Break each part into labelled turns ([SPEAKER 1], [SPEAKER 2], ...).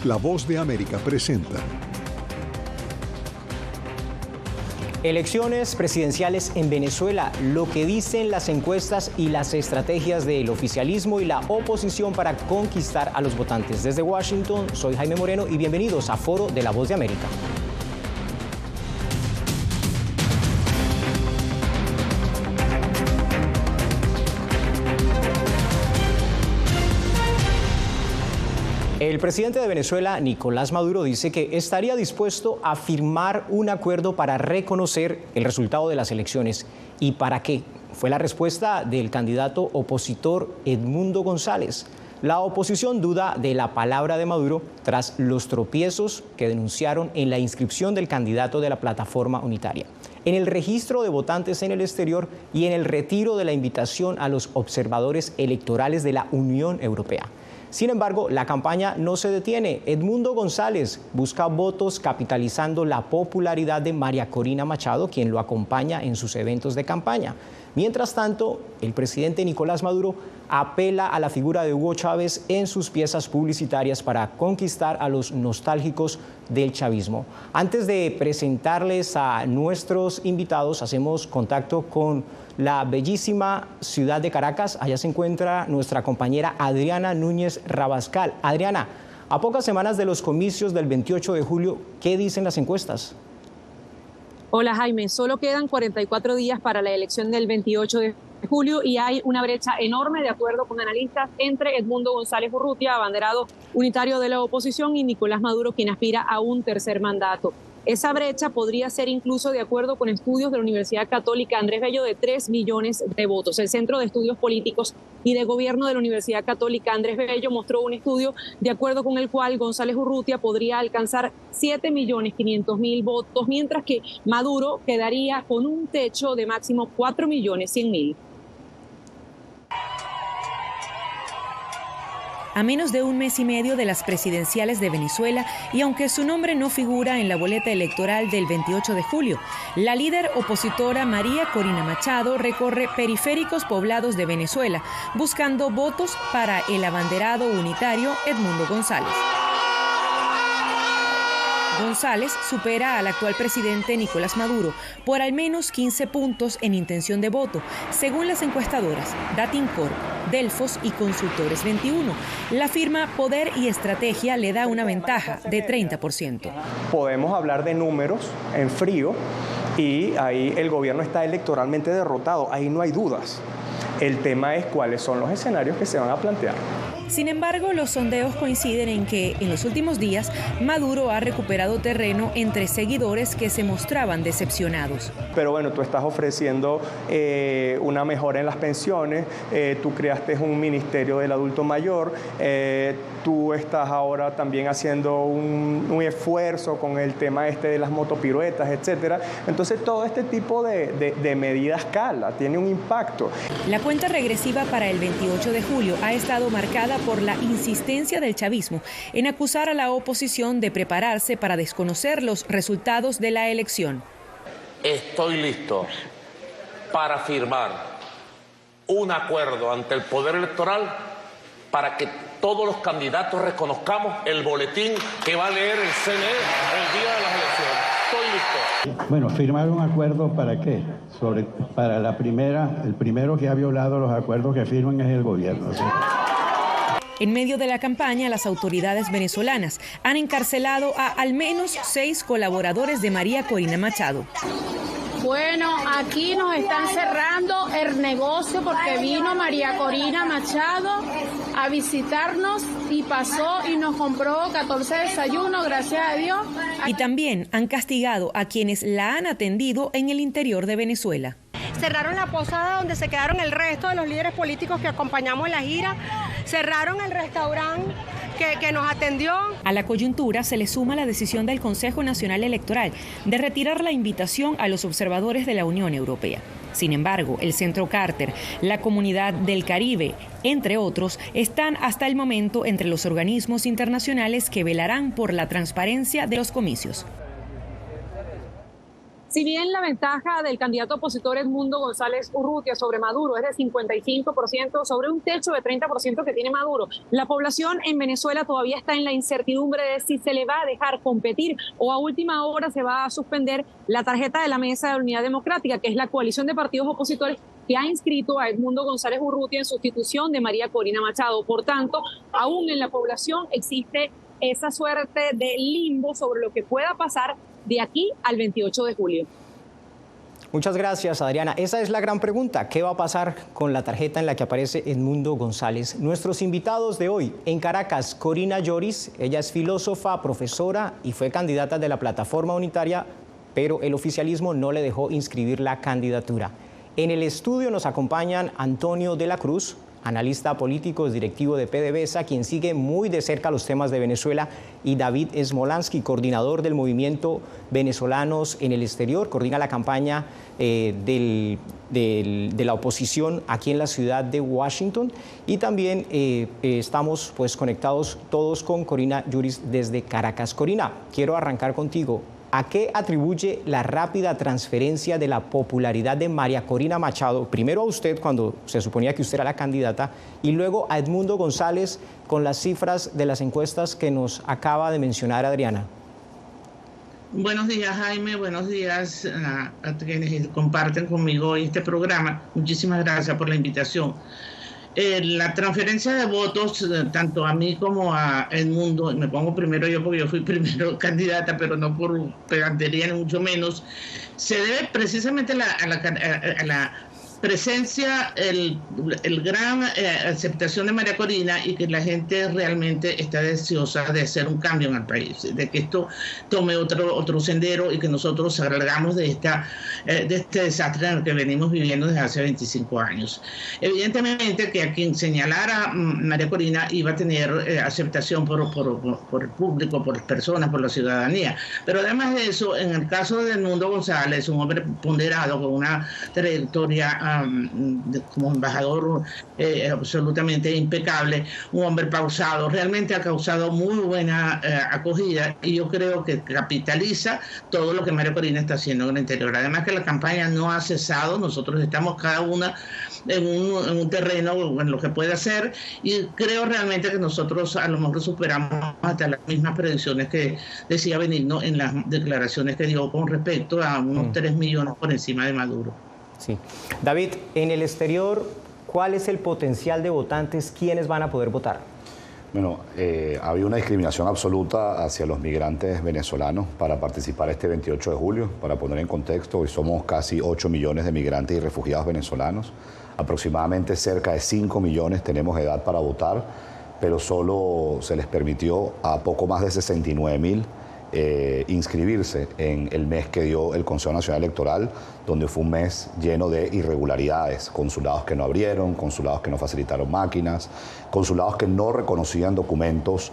[SPEAKER 1] La Voz de América presenta.
[SPEAKER 2] Elecciones presidenciales en Venezuela, lo que dicen las encuestas y las estrategias del oficialismo y la oposición para conquistar a los votantes. Desde Washington, soy Jaime Moreno y bienvenidos a Foro de La Voz de América. El presidente de Venezuela, Nicolás Maduro, dice que estaría dispuesto a firmar un acuerdo para reconocer el resultado de las elecciones. ¿Y para qué? Fue la respuesta del candidato opositor Edmundo González. La oposición duda de la palabra de Maduro tras los tropiezos que denunciaron en la inscripción del candidato de la plataforma unitaria, en el registro de votantes en el exterior y en el retiro de la invitación a los observadores electorales de la Unión Europea. Sin embargo, la campaña no se detiene. Edmundo González busca votos capitalizando la popularidad de María Corina Machado, quien lo acompaña en sus eventos de campaña. Mientras tanto, el presidente Nicolás Maduro apela a la figura de Hugo Chávez en sus piezas publicitarias para conquistar a los nostálgicos del chavismo. Antes de presentarles a nuestros invitados, hacemos contacto con la bellísima ciudad de Caracas. Allá se encuentra nuestra compañera Adriana Núñez Rabascal. Adriana, a pocas semanas de los comicios del 28 de julio, ¿qué dicen las encuestas?
[SPEAKER 3] Hola Jaime, solo quedan 44 días para la elección del 28 de julio y hay una brecha enorme, de acuerdo con analistas, entre Edmundo González Urrutia, abanderado unitario de la oposición, y Nicolás Maduro, quien aspira a un tercer mandato. Esa brecha podría ser incluso, de acuerdo con estudios de la Universidad Católica Andrés Bello, de 3 millones de votos. El Centro de Estudios Políticos y de Gobierno de la Universidad Católica Andrés Bello mostró un estudio de acuerdo con el cual González Urrutia podría alcanzar 7.500.000 votos, mientras que Maduro quedaría con un techo de máximo 4.100.000.
[SPEAKER 4] A menos de un mes y medio de las presidenciales de Venezuela, y aunque su nombre no figura en la boleta electoral del 28 de julio, la líder opositora María Corina Machado recorre periféricos poblados de Venezuela, buscando votos para el abanderado unitario Edmundo González. González supera al actual presidente Nicolás Maduro por al menos 15 puntos en intención de voto, según las encuestadoras Datincorp, Delfos y Consultores 21. La firma Poder y Estrategia le da una ventaja de 30%.
[SPEAKER 5] Podemos hablar de números en frío y ahí el gobierno está electoralmente derrotado, ahí no hay dudas. El tema es cuáles son los escenarios que se van a plantear.
[SPEAKER 4] Sin embargo, los sondeos coinciden en que en los últimos días Maduro ha recuperado terreno entre seguidores que se mostraban decepcionados.
[SPEAKER 5] Pero bueno, tú estás ofreciendo una mejora en las pensiones, tú creaste un ministerio del adulto mayor, tú estás ahora también haciendo un esfuerzo con el tema de las motopiruetas, etcétera. Entonces todo este tipo de medidas cala, tiene un impacto.
[SPEAKER 4] La cuenta regresiva para el 28 de julio ha estado marcada por la insistencia del chavismo en acusar a la oposición de prepararse para desconocer los resultados de la elección.
[SPEAKER 6] Estoy listo para firmar un acuerdo ante el Poder Electoral para que todos los candidatos reconozcamos el boletín que va a leer el CNE el día de las elecciones. Estoy listo.
[SPEAKER 7] Bueno, firmar un acuerdo ¿para qué? Para el primero que ha violado los acuerdos que firman es el gobierno, ¿sí?
[SPEAKER 4] En medio de la campaña, las autoridades venezolanas han encarcelado a al menos 6 colaboradores de María Corina Machado.
[SPEAKER 8] Bueno, aquí nos están cerrando el negocio porque vino María Corina Machado a visitarnos y pasó y nos compró 14 desayunos, gracias a Dios.
[SPEAKER 4] Y también han castigado a quienes la han atendido en el interior de Venezuela.
[SPEAKER 9] Cerraron la posada donde se quedaron el resto de los líderes políticos que acompañamos en la gira. Cerraron el restaurante que nos atendió.
[SPEAKER 4] A la coyuntura se le suma la decisión del Consejo Nacional Electoral de retirar la invitación a los observadores de la Unión Europea. Sin embargo, el Centro Carter, la Comunidad del Caribe, entre otros, están hasta el momento entre los organismos internacionales que velarán por la transparencia de los comicios.
[SPEAKER 3] Si bien la ventaja del candidato opositor Edmundo González Urrutia sobre Maduro es de 55%, sobre un techo de 30% que tiene Maduro, la población en Venezuela todavía está en la incertidumbre de si se le va a dejar competir o a última hora se va a suspender la tarjeta de la Mesa de Unidad Democrática, que es la coalición de partidos opositores que ha inscrito a Edmundo González Urrutia en sustitución de María Corina Machado. Por tanto, aún en la población existe esa suerte de limbo sobre lo que pueda pasar de aquí al 28 de julio.
[SPEAKER 2] Muchas gracias, Adriana. Esa es la gran pregunta. ¿Qué va a pasar con la tarjeta en la que aparece Edmundo González? Nuestros invitados de hoy en Caracas, Corina Lloris. Ella es filósofa, profesora y fue candidata de la Plataforma Unitaria, pero el oficialismo no le dejó inscribir la candidatura. En el estudio nos acompañan Antonio de la Cruz, analista político, directivo de PDVSA, quien sigue muy de cerca los temas de Venezuela, y David Smolansky, coordinador del movimiento Venezolanos en el Exterior, coordina la campaña de la oposición aquí en la ciudad de Washington, y también estamos pues conectados todos con Corina Lloris desde Caracas. Corina, quiero arrancar contigo. ¿A qué atribuye la rápida transferencia de la popularidad de María Corina Machado, primero a usted cuando se suponía que usted era la candidata, y luego a Edmundo González con las cifras de las encuestas que nos acaba de mencionar Adriana?
[SPEAKER 10] Buenos días, Jaime. Buenos días a quienes comparten conmigo hoy este programa. Muchísimas gracias por la invitación. La transferencia de votos, tanto a mí como a Edmundo, me pongo primero yo porque yo fui primero candidata, pero no por pedantería ni mucho menos, se debe precisamente a la presencia, el gran aceptación de María Corina, y que la gente realmente está deseosa de hacer un cambio en el país, de que esto tome otro sendero y que nosotros salgamos de este desastre en el que venimos viviendo desde hace 25 años. Evidentemente que a quien señalara María Corina iba a tener aceptación por el público, por las personas, por la ciudadanía. Pero además de eso, en el caso de Edmundo González, un hombre ponderado con una trayectoria como embajador absolutamente impecable, un hombre pausado, realmente ha causado muy buena acogida, y yo creo que capitaliza todo lo que María Corina está haciendo en el interior. Además que la campaña no ha cesado, nosotros estamos cada una en un terreno en lo que puede hacer, y creo realmente que nosotros a lo mejor superamos hasta las mismas predicciones que decía Benigno en las declaraciones que dio con respecto a unos 3 millones por encima de Maduro.
[SPEAKER 2] Sí. David, en el exterior, ¿cuál es el potencial de votantes? ¿Quiénes van a poder votar?
[SPEAKER 11] Bueno, había una discriminación absoluta hacia los migrantes venezolanos para participar este 28 de julio. Para poner en contexto, hoy somos casi 8 millones de migrantes y refugiados venezolanos. Aproximadamente cerca de 5 millones tenemos edad para votar, pero solo se les permitió a poco más de 69.000 inscribirse en el mes que dio el Consejo Nacional Electoral, donde fue un mes lleno de irregularidades, consulados que no abrieron, consulados que no facilitaron máquinas, consulados que no reconocían documentos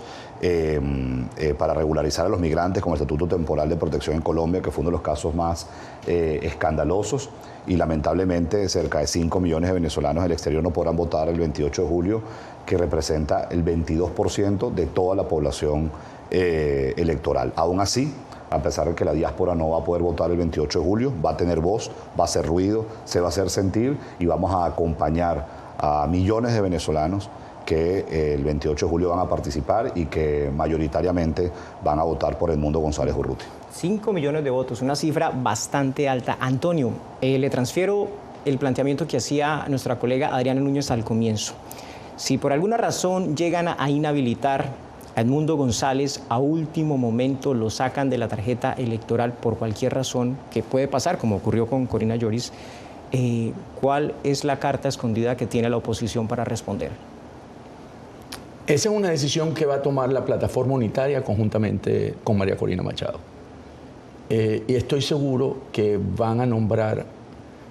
[SPEAKER 11] para regularizar a los migrantes, como el Estatuto Temporal de Protección en Colombia, que fue uno de los casos más escandalosos, y lamentablemente cerca de 5 millones de venezolanos del exterior no podrán votar el 28 de julio, que representa el 22% de toda la población electoral. Aún así, a pesar de que la diáspora no va a poder votar el 28 de julio, va a tener voz, va a hacer ruido, se va a hacer sentir, y vamos a acompañar a millones de venezolanos que el 28 de julio van a participar y que mayoritariamente van a votar por Edmundo González Urrutia.
[SPEAKER 2] 5 millones de votos, una cifra bastante alta. Antonio, le transfiero el planteamiento que hacía nuestra colega Adriana Núñez al comienzo. Si por alguna razón llegan a inhabilitar a Edmundo González, a último momento lo sacan de la tarjeta electoral por cualquier razón que puede pasar, como ocurrió con Corina Lloris, ¿cuál es la carta escondida que tiene la oposición para responder?
[SPEAKER 12] Esa es una decisión que va a tomar la Plataforma Unitaria conjuntamente con María Corina Machado. Y estoy seguro que van a nombrar,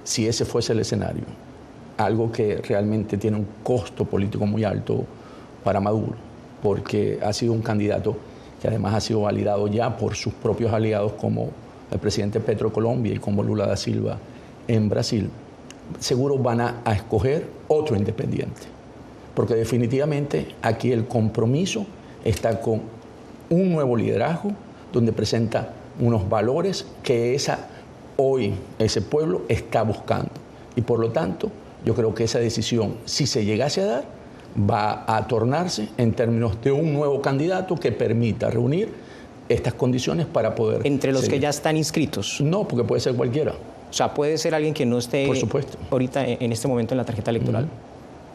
[SPEAKER 12] si ese fuese el escenario, algo que realmente tiene un costo político muy alto para Maduro, porque ha sido un candidato que además ha sido validado ya por sus propios aliados como el presidente Petro de Colombia y como Lula da Silva en Brasil. Seguro van a escoger otro independiente, porque definitivamente aquí el compromiso está con un nuevo liderazgo donde presenta unos valores que esa hoy ese pueblo está buscando. Y por lo tanto, yo creo que esa decisión, si se llegase a dar, va a tornarse en términos de un nuevo candidato que permita reunir estas condiciones para poder...
[SPEAKER 2] ¿Entre los
[SPEAKER 12] seguir.
[SPEAKER 2] que ya están inscritos?
[SPEAKER 12] No, porque puede ser cualquiera.
[SPEAKER 2] O sea, puede ser alguien que no esté,
[SPEAKER 12] por supuesto,
[SPEAKER 2] ahorita en este momento en la tarjeta electoral.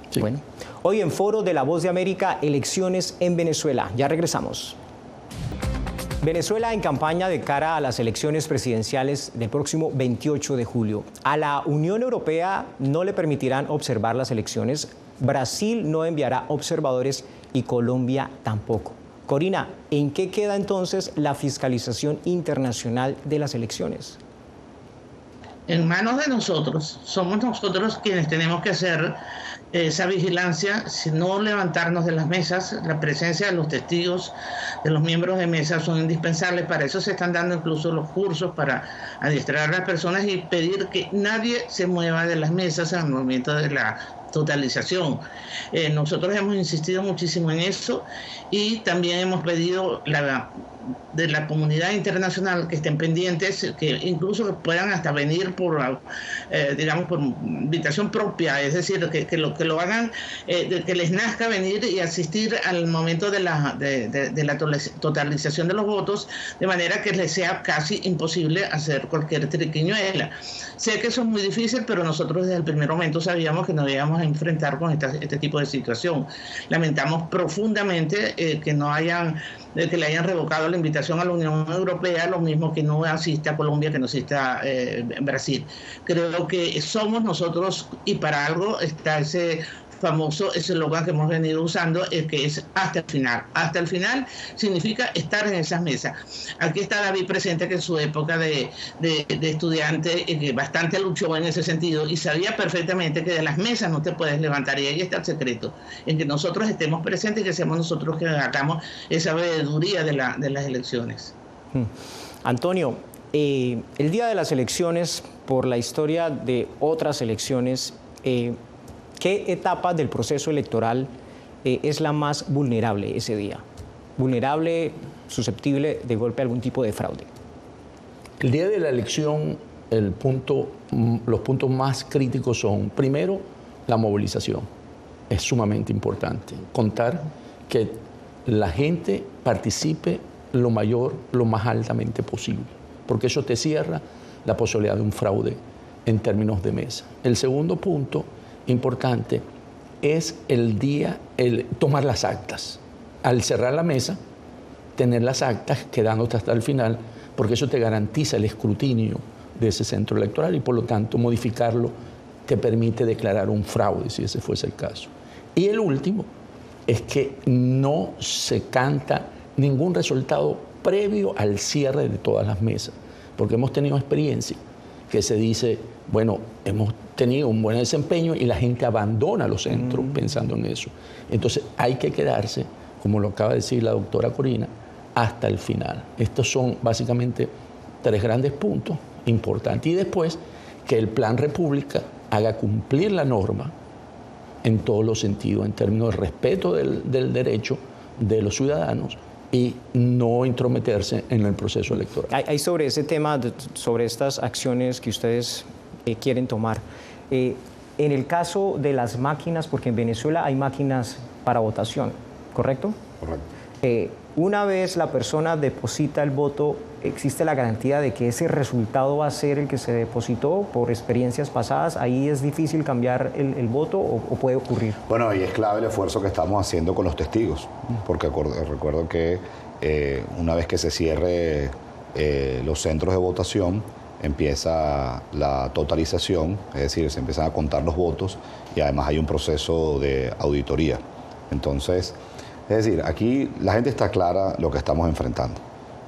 [SPEAKER 2] Sí. Bueno, hoy en Foro de La Voz de América, elecciones en Venezuela. Ya regresamos. Venezuela en campaña de cara a las elecciones presidenciales del próximo 28 de julio. A la Unión Europea no le permitirán observar las elecciones. Brasil no enviará observadores y Colombia tampoco. Corina, ¿en qué queda entonces la fiscalización internacional de las elecciones?
[SPEAKER 10] En manos de nosotros. Somos nosotros quienes tenemos que hacer esa vigilancia, si no levantarnos de las mesas. La presencia de los testigos, de los miembros de mesa son indispensables. Para eso se están dando incluso los cursos para adiestrar a las personas y pedir que nadie se mueva de las mesas al momento de la totalización. Nosotros hemos insistido muchísimo en eso y también hemos pedido de la comunidad internacional que estén pendientes, que incluso puedan hasta venir por, digamos, por invitación propia, es decir, que lo hagan, que les nazca venir y asistir al momento de la totalización de los votos, de manera que les sea casi imposible hacer cualquier triquiñuela. Sé que eso es muy difícil, pero nosotros desde el primer momento sabíamos que nos íbamos a enfrentar con este tipo de situación. Lamentamos profundamente que le hayan revocado la invitación a la Unión Europea, lo mismo que no asiste a Colombia, que no asiste a Brasil. Creo que somos nosotros, y para algo está ese famoso eslogan que hemos venido usando, que es hasta el final. Hasta el final significa estar en esas mesas. Aquí está David presente, que en su época de estudiante que bastante luchó en ese sentido y sabía perfectamente que de las mesas no te puedes levantar, y ahí está el secreto, en que nosotros estemos presentes y que seamos nosotros que hagamos esa veeduría de las elecciones.
[SPEAKER 2] Antonio, el día de las elecciones, por la historia de otras elecciones, ¿qué etapa del proceso electoral es la más vulnerable ese día? ¿Vulnerable, susceptible de golpe a algún tipo de fraude?
[SPEAKER 12] El día de la elección, los puntos más críticos son, primero, la movilización. Es sumamente importante contar que la gente participe lo más altamente posible, porque eso te cierra la posibilidad de un fraude en términos de mesa. El segundo punto importante es tomar las actas. Al cerrar la mesa, tener las actas quedándote hasta el final, porque eso te garantiza el escrutinio de ese centro electoral y por lo tanto modificarlo te permite declarar un fraude, si ese fuese el caso. Y el último es que no se canta ningún resultado previo al cierre de todas las mesas, porque hemos tenido experiencia que se dice, bueno, hemos tenido un buen desempeño y la gente abandona los centros pensando en eso. Entonces hay que quedarse, como lo acaba de decir la doctora Corina, hasta el final. Estos son básicamente 3 grandes puntos importantes. Y después que el Plan República haga cumplir la norma en todos los sentidos, en términos de respeto del derecho de los ciudadanos y no intrometerse en el proceso electoral.
[SPEAKER 2] Hay sobre ese tema, sobre estas acciones que ustedes quieren tomar. En el caso de las máquinas, porque en Venezuela hay máquinas para votación, ¿correcto? Correcto. Una vez la persona deposita el voto, ¿existe la garantía de que ese resultado va a ser el que se depositó por experiencias pasadas? ¿Ahí es difícil cambiar el voto o puede ocurrir?
[SPEAKER 11] Bueno, y es clave el esfuerzo que estamos haciendo con los testigos, porque recuerdo que una vez que se cierre los centros de votación, empieza la totalización, es decir, se empiezan a contar los votos y además hay un proceso de auditoría. Entonces, es decir, aquí la gente está clara lo que estamos enfrentando.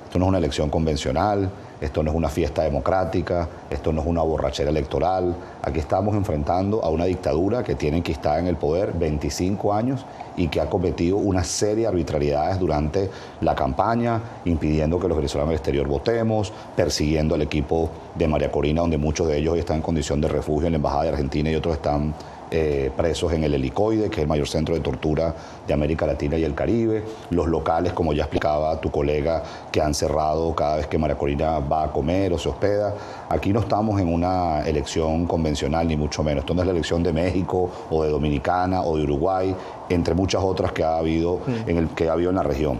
[SPEAKER 11] Esto no es una elección convencional, esto no es una fiesta democrática, esto no es una borrachera electoral. Aquí estamos enfrentando a una dictadura que tiene que estar en el poder 25 años y que ha cometido una serie de arbitrariedades durante la campaña, impidiendo que los venezolanos del exterior votemos, persiguiendo al equipo de María Corina, donde muchos de ellos hoy están en condición de refugio en la Embajada de Argentina y otros están presos en el Helicoide, que es el mayor centro de tortura de América Latina y el Caribe, los locales, como ya explicaba tu colega, que han cerrado cada vez que María Corina va a comer o se hospeda. Aquí no estamos en una elección convencional, ni mucho menos. Esto no es la elección de México o de Dominicana o de Uruguay, entre muchas otras que ha habido en la región.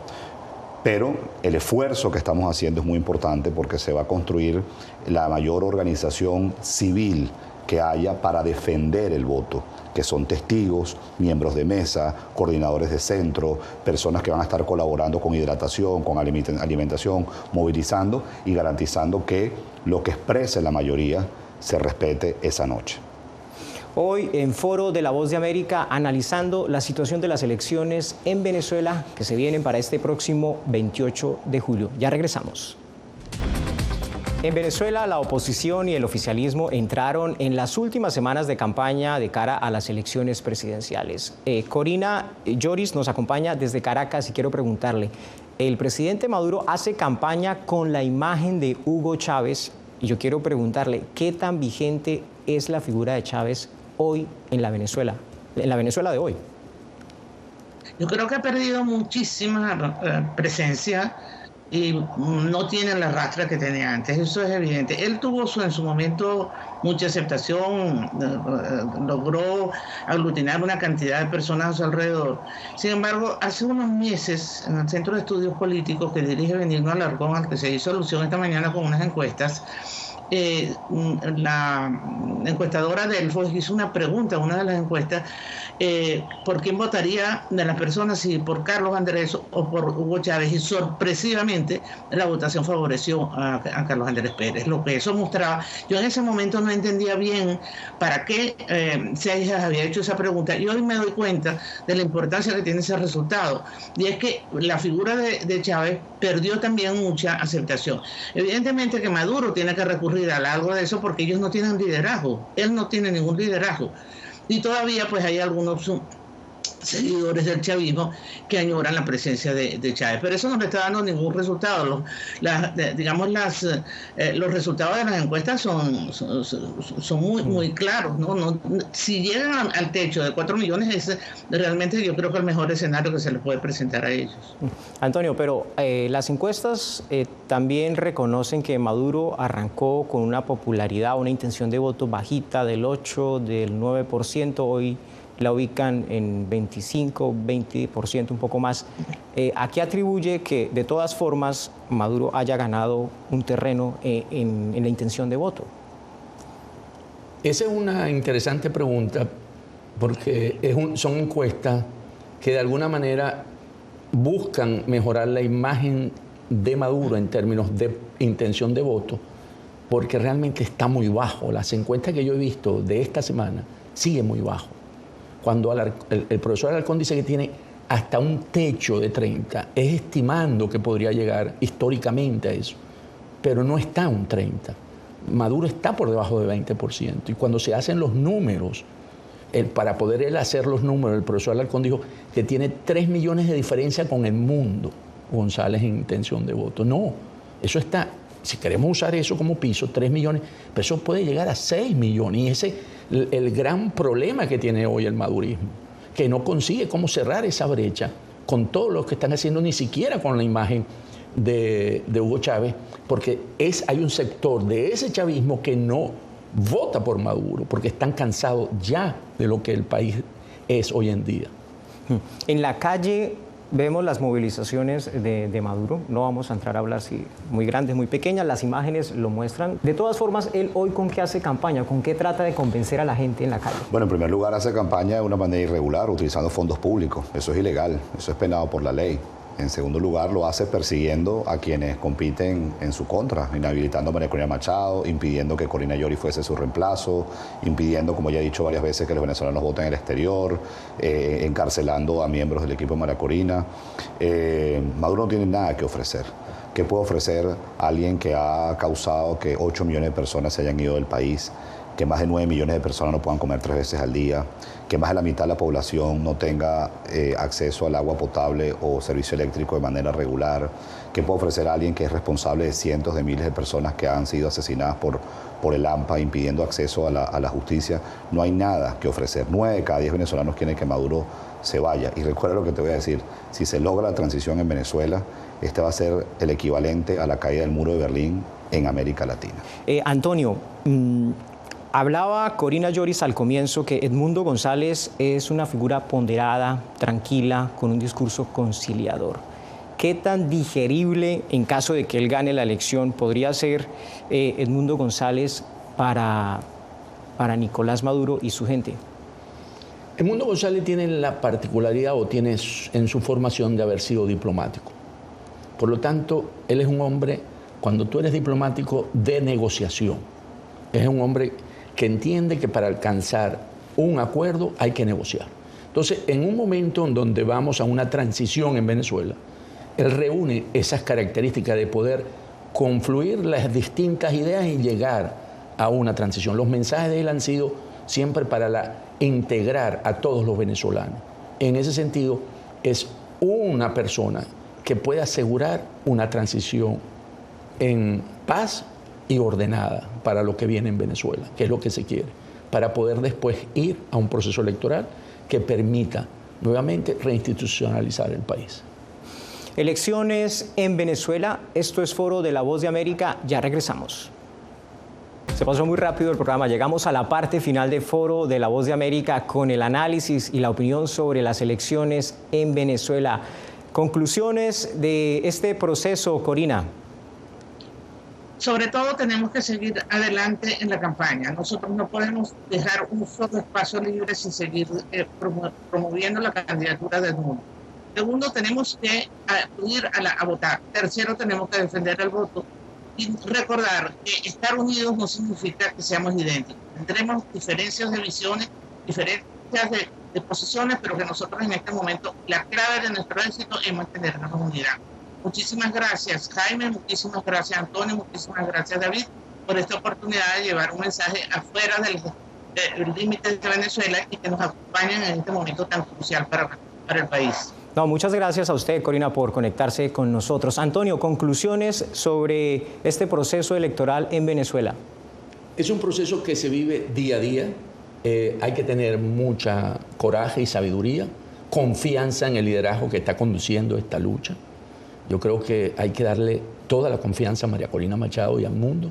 [SPEAKER 11] Pero el esfuerzo que estamos haciendo es muy importante porque se va a construir la mayor organización civil que haya para defender el voto, que son testigos, miembros de mesa, coordinadores de centro, personas que van a estar colaborando con hidratación, con alimentación, movilizando y garantizando que lo que exprese la mayoría se respete esa noche.
[SPEAKER 2] Hoy en Foro de La Voz de América, analizando la situación de las elecciones en Venezuela que se vienen para este próximo 28 de julio. Ya regresamos. En Venezuela, la oposición y el oficialismo entraron en las últimas semanas de campaña de cara a las elecciones presidenciales. Corina Lloris nos acompaña desde Caracas y quiero preguntarle, el presidente Maduro hace campaña con la imagen de Hugo Chávez y yo quiero preguntarle, ¿qué tan vigente es la figura de Chávez hoy en la Venezuela de hoy?
[SPEAKER 10] Yo creo que ha perdido muchísima presencia y no tiene la rastra que tenía antes, eso es evidente. Él tuvo en su momento mucha aceptación, logró aglutinar una cantidad de personas a su alrededor. Sin embargo, hace unos meses, en el Centro de Estudios Políticos que dirige Benigno Alarcón, al que se hizo alusión esta mañana con unas encuestas, la encuestadora Delfos hizo una pregunta en una de las encuestas, ¿por quién votaría de las personas, si por Carlos Andrés o por Hugo Chávez? Y sorpresivamente la votación favoreció a Carlos Andrés Pérez, lo que eso mostraba. Yo en ese momento no entendía bien para qué Seijas había hecho esa pregunta y hoy me doy cuenta de la importancia que tiene ese resultado, y es que la figura de Chávez perdió también mucha aceptación. Evidentemente que Maduro tiene que recurrir a algo de eso porque ellos no tienen liderazgo, él no tiene ningún liderazgo y todavía pues hay algunos seguidores del chavismo que añoran la presencia de Chávez, pero eso no le está dando ningún resultado. Los resultados de las encuestas son muy claros, ¿no? Si llegan al techo de 4 millones es realmente, yo creo que el mejor escenario que se les puede presentar a ellos.
[SPEAKER 2] Antonio, pero las encuestas también reconocen que Maduro arrancó con una popularidad, una intención de voto bajita del 8, del 9%, hoy la ubican en 25, 20%, un poco más. ¿A qué atribuye que de todas formas Maduro haya ganado un terreno en la intención de voto?
[SPEAKER 12] Esa es una interesante pregunta porque son encuestas que de alguna manera buscan mejorar la imagen de Maduro en términos de intención de voto, porque realmente está muy bajo. Las encuestas que yo he visto de esta semana siguen muy bajo. Cuando el profesor Alarcón dice que tiene hasta un techo de 30, es estimando que podría llegar históricamente a eso, pero no está a un 30. Maduro está por debajo de 20%. Y cuando se hacen los números, para poder él hacer los números, el profesor Alarcón dijo que tiene 3 millones de diferencia con el mundo, González, en intención de voto. No, eso está, si queremos usar eso como piso, 3 millones, pero eso puede llegar a 6 millones. Y ese es el gran problema que tiene hoy el madurismo, que no consigue cómo cerrar esa brecha con todos los que están haciendo, ni siquiera con la imagen de Hugo Chávez, porque hay un sector de ese chavismo que no vota por Maduro, porque están cansados ya de lo que el país es hoy en día.
[SPEAKER 2] En la calle vemos las movilizaciones de Maduro, no vamos a entrar a hablar si muy grandes, muy pequeñas, las imágenes lo muestran. De todas formas, él hoy ¿con qué hace campaña? ¿Con qué trata de convencer a la gente en la calle? Bueno,
[SPEAKER 11] en primer lugar hace campaña de una manera irregular, utilizando fondos públicos. Eso es ilegal, eso es penado por la ley. En segundo lugar, lo hace persiguiendo a quienes compiten en su contra, inhabilitando a María Corina Machado, impidiendo que Corina Lloris fuese su reemplazo, impidiendo, como ya he dicho varias veces, que los venezolanos voten en el exterior, encarcelando a miembros del equipo de María Corina. Maduro no tiene nada que ofrecer. ¿Qué puede ofrecer alguien que ha causado que 8 millones de personas se hayan ido del país? que más de 9 millones de personas no puedan comer 3 veces al día, que más de la mitad de la población no tenga acceso al agua potable o servicio eléctrico de manera regular, que puede ofrecer a alguien que es responsable de cientos de miles de personas que han sido asesinadas por el AMPA, impidiendo acceso a la justicia. No hay nada que ofrecer. 9 de cada 10 venezolanos quieren que Maduro se vaya. Y recuerda lo que te voy a decir, si se logra la transición en Venezuela, este va a ser el equivalente a la caída del muro de Berlín en América Latina.
[SPEAKER 2] Antonio, hablaba Corina Lloris al comienzo que Edmundo González es una figura ponderada, tranquila, con un discurso conciliador. ¿Qué tan digerible, en caso de que él gane la elección, podría ser Edmundo González para Nicolás Maduro y su gente?
[SPEAKER 12] Edmundo González tiene la particularidad o tiene en su formación de haber sido diplomático. Por lo tanto, él es un hombre, cuando tú eres diplomático, de negociación. Es un hombre que entiende que para alcanzar un acuerdo hay que negociar. Entonces, en un momento en donde vamos a una transición en Venezuela, él reúne esas características de poder confluir las distintas ideas y llegar a una transición. Los mensajes de él han sido siempre para integrar a todos los venezolanos. En ese sentido, es una persona que puede asegurar una transición en paz y ordenada para lo que viene en Venezuela, que es lo que se quiere, para poder después ir a un proceso electoral que permita nuevamente reinstitucionalizar el país.
[SPEAKER 2] Elecciones en Venezuela, esto es Foro de La Voz de América, ya regresamos. Se pasó muy rápido el programa, llegamos a la parte final de Foro de La Voz de América con el análisis y la opinión sobre las elecciones en Venezuela. Conclusiones de este proceso, Corina.
[SPEAKER 10] Sobre todo tenemos que seguir adelante en la campaña. Nosotros no podemos dejar un solo espacio libre sin seguir promoviendo la candidatura del mundo. Segundo, tenemos que acudir a votar. Tercero, tenemos que defender el voto y recordar que estar unidos no significa que seamos idénticos. Tendremos diferencias de visiones, diferencias de posiciones, pero que nosotros en este momento, la clave de nuestro éxito es mantenernos en unidad. Muchísimas gracias, Jaime, muchísimas gracias, Antonio, muchísimas gracias, David, por esta oportunidad de llevar un mensaje afuera del límite de Venezuela y que nos acompañen en este momento tan crucial para el país.
[SPEAKER 2] No, muchas gracias a usted, Corina, por conectarse con nosotros. Antonio, conclusiones sobre este proceso electoral en Venezuela.
[SPEAKER 12] Es un proceso que se vive día a día. Hay que tener mucha coraje y sabiduría, confianza en el liderazgo que está conduciendo esta lucha. Yo creo que hay que darle toda la confianza a María Corina Machado y al mundo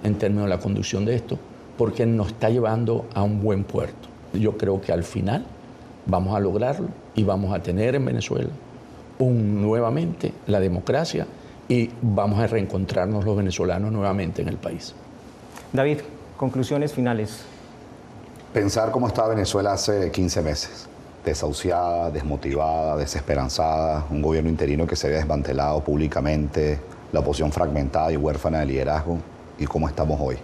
[SPEAKER 12] en términos de la conducción de esto, porque nos está llevando a un buen puerto. Yo creo que al final vamos a lograrlo y vamos a tener en Venezuela nuevamente la democracia y vamos a reencontrarnos los venezolanos nuevamente en el país.
[SPEAKER 2] David, conclusiones finales.
[SPEAKER 11] Pensar cómo estaba Venezuela hace 15 meses. Desahuciada, desmotivada, desesperanzada, un gobierno interino que se había desmantelado públicamente, la oposición fragmentada y huérfana de liderazgo, y cómo estamos hoy.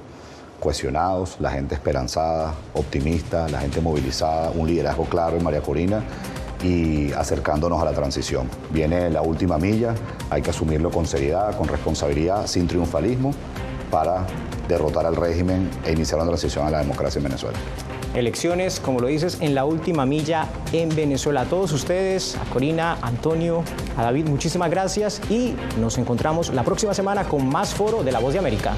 [SPEAKER 11] Cohesionados, la gente esperanzada, optimista, la gente movilizada, un liderazgo claro en María Corina y acercándonos a la transición. Viene la última milla, hay que asumirlo con seriedad, con responsabilidad, sin triunfalismo, para derrotar al régimen e iniciar una transición a la democracia en Venezuela.
[SPEAKER 2] Elecciones, como lo dices, en la última milla en Venezuela. A todos ustedes, a Corina, a Antonio, a David, muchísimas gracias y nos encontramos la próxima semana con más Foro de La Voz de América.